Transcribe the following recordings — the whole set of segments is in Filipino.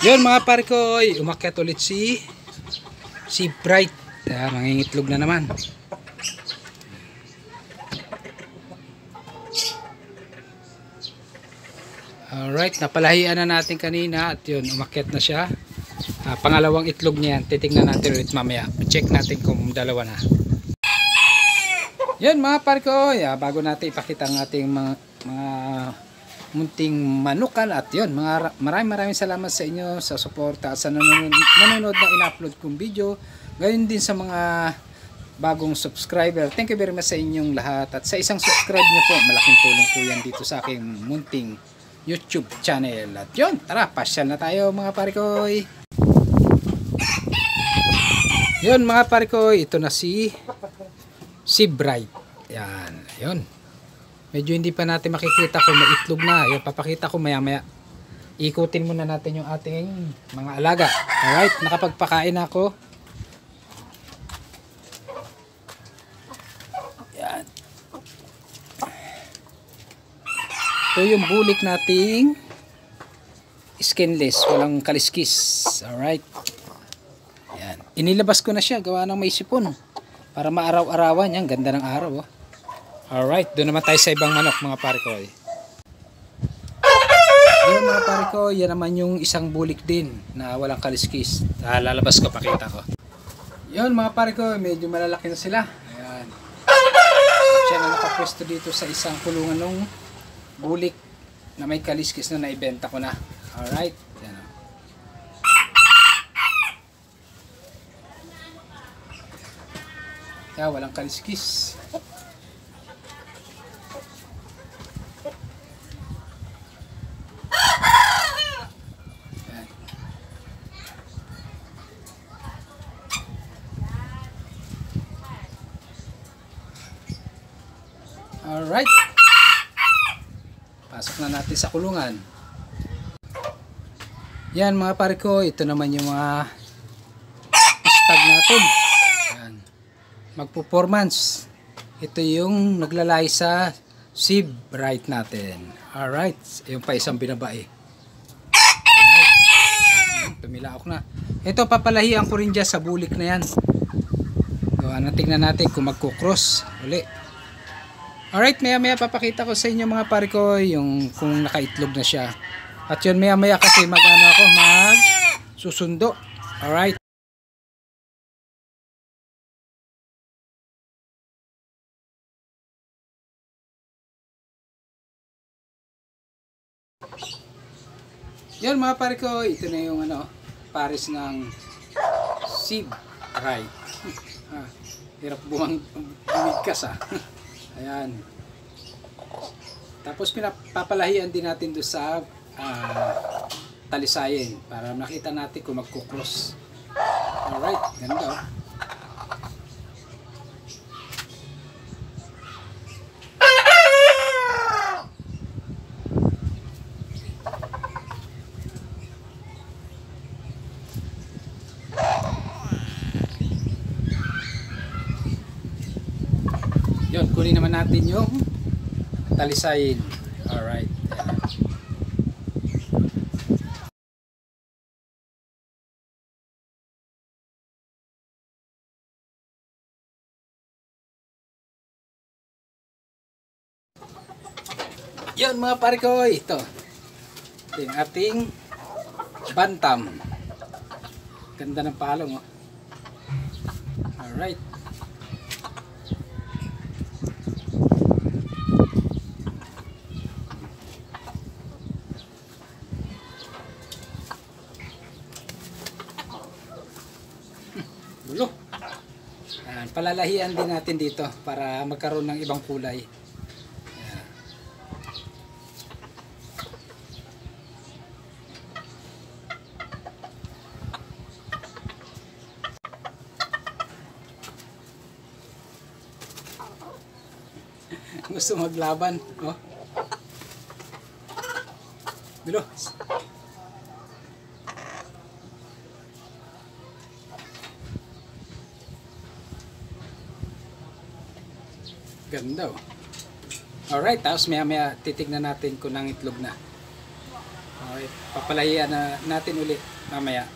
Yun mga pare ko, umakyat ulit si Bright. Nangingitlog na naman. Alright, napalahian na natin kanina at yun, umakyat na siya. Pangalawang itlog niya yan. Titingnan natin ulit mamaya. Check natin kung dalawa na. Yun mga pare ko, bago natin ipakita ang ating mga munting manukan at yun, maraming salamat sa inyo sa suporta at sa nanonood na in-upload kong video. Gayon din sa mga bagong subscriber. Thank you very much sa inyong lahat. At sa isang subscribe niyo po, malaking tulong po yan dito sa aking munting YouTube channel. At yun, tara, pasyal na tayo mga pare ko. Yun mga pare ko, ito na si Bright. Yan, yun. Medyo hindi pa natin makikita kung may itlog na. Yan, papakita ko maya maya. Ikutin muna natin yung ating mga alaga. Alright, nakapagpakain ako. Yan. Ito yung bulik nating skinless, walang kaliskis. Alright. Yan. Inilabas ko na siya, gawa ng may sipon. Para maaraw-arawan. Yan, ganda ng araw. Oh. Alright, doon naman tayo sa ibang manok mga pare ko. Yan mga pare ko, yan naman yung isang bulik din na walang kaliskis. Lalabas ko, pakita ko. Yan mga pare ko, medyo malalaki na sila. Ayan. Siya na nakapwesto dito sa isang kulungan ng bulik na may kaliskis na naibenta ko na. Alright. Yan. Kaya walang kaliskis. Alright. Pasok na natin sa kulungan. Yan mga pare ko, ito naman yung mga stag natin. Yan. Magpo-4 months. Ito yung naglalay sa si Bright natin. Alright. Yung pa isang binabae. Alright. Tumilaok na. Ito papalahian ko rin dyan sa bulik na yan. Gawa na, tingnan natin kung magkukross uli. Alright, maya maya papakita ko sa inyo mga pare ko yung kung nakaitlog na siya. At yun maya maya kasi susundo. Alright. Yan mga pare ko, ito na yung pares ng si Bright. Hirap bumigkas Ayan. Tapos pinapapalahian din natin doon sa talisayin para makita natin kung magkukross. Alright, ganda. Yun, kunin naman natin yung talisayin. Alright. Yun mga pare ko, ito yung ating bantam. Ganda ng palong. Alright. Bulo. Palalahian din natin dito para magkaroon ng ibang kulay. Gusto maglaban, oh. Bilo. Ganda, oh. Alright, tapos maya maya titignan natin kung nang itlog na. Alright. papalahian na natin ulit mamaya.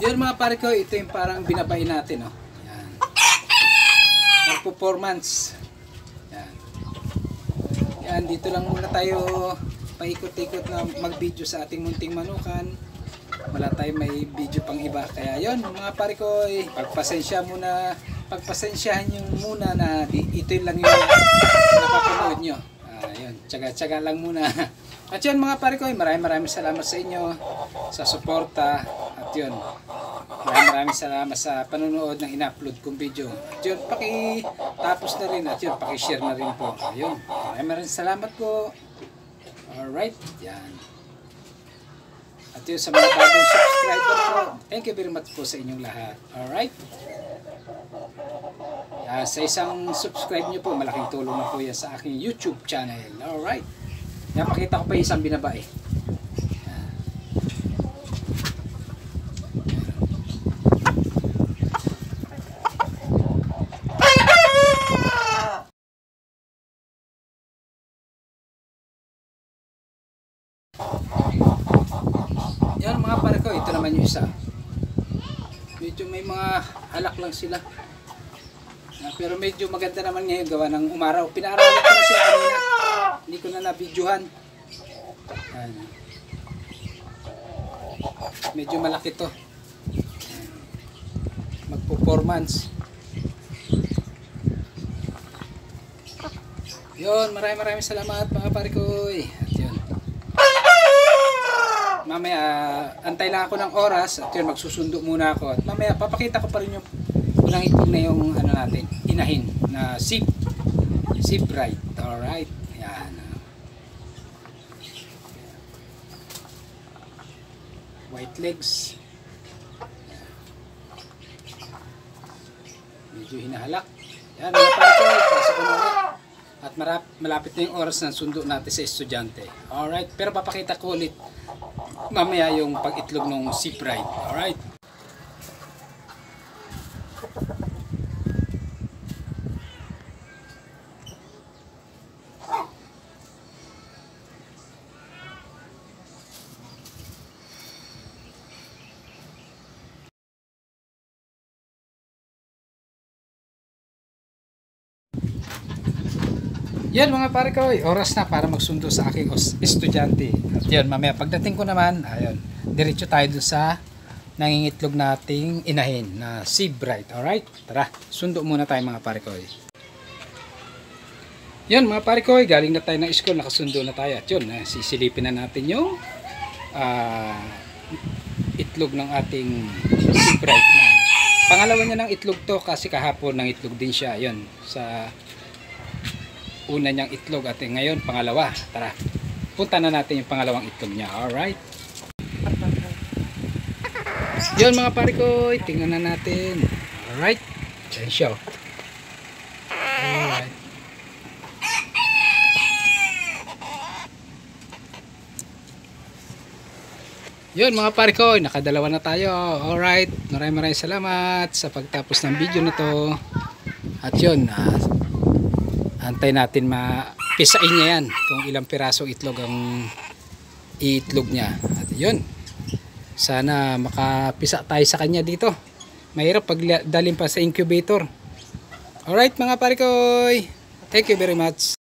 Yun mga pare ko, ito yung parang binabay natin, oh. Yan. Performance. Yan. Yan, dito lang muna tayo paikot-ikot na mag-video sa ating munting manukan. Wala tayong may video pang iba. Kaya yun mga pare ko, pagpasensyahan nyo muna na ito lang yung napapanood nyo. Yun, tsaga-tsaga lang muna. At yun mga pare ko, maraming salamat sa inyo sa suporta. At yun, maraming salamat sa panonood ng in-upload kong video. At yun, pakitapos na rin at yun, pakishare na rin po. Ayun, maraming salamat po. Alright, yan. At yun, sa mga bagong subscriber po, thank you very much po sa inyong lahat. Alright. Sa isang subscribe nyo po, malaking tulong na po yan sa aking YouTube channel. Alright. Yan, pakita ko pa isang binaba eh. Yan mga pare ko, ito naman yung isa. Medyo may mga alak lang sila. Pero medyo maganda naman ngayon gawa ng umaraw. Pinaaralan ko na siya kanina. Hindi ko na na-videohan. Medyo malaki to. Mag-performance. Yun, maraming salamat mga pare ko. At yun. Mamaya, antay lang ako ng oras. At yun, magsusundo muna ako. At mamaya, papakita ko pa rin yung unang itlog na yung ano natin, inahin na Sea Bright. Alright. Yan. White legs. Medyo hinahalak. Yan, mga pare ko, pasok ko na ulit. At malapit na yung oras ng sundo natin sa estudyante. Alright, pero papakita ko ulit mamaya yung pag-itlog ng Sea Bright. Alright. Yan mga pare ko, oras na para magsundo sa aking estudyante. At yun, mamaya pagdating ko naman, ayun, diretso tayo doon sa nangingitlog nating inahin na Sea Bright. Alright, tara, sundo muna tayo mga pare ko. Yan mga pare ko, galing na tayo ng school, nakasundo na tayo. At yun, sisilipin na natin yung itlog ng ating Sea Bright na pangalawa niya ng itlog to kasi kahapon ng itlog din siya. Yun, sa una niyang itlog at ngayon pangalawa. Tara, punta na natin yung pangalawang itlog niya. Alright. Yun mga pare ko, tingnan na natin. Alright. Yan siya. Alright. Yun mga pare ko, nakadalawa na tayo. Alright. Maraming salamat sa pagtapos ng video na to. At yun, antay natin mapisain niya yan kung ilang pirasong itlog ang iitlog niya. At yun, sana makapisa tayo sa kanya dito. Mahirap pag dalhin pa sa incubator. Alright mga pare ko, thank you very much.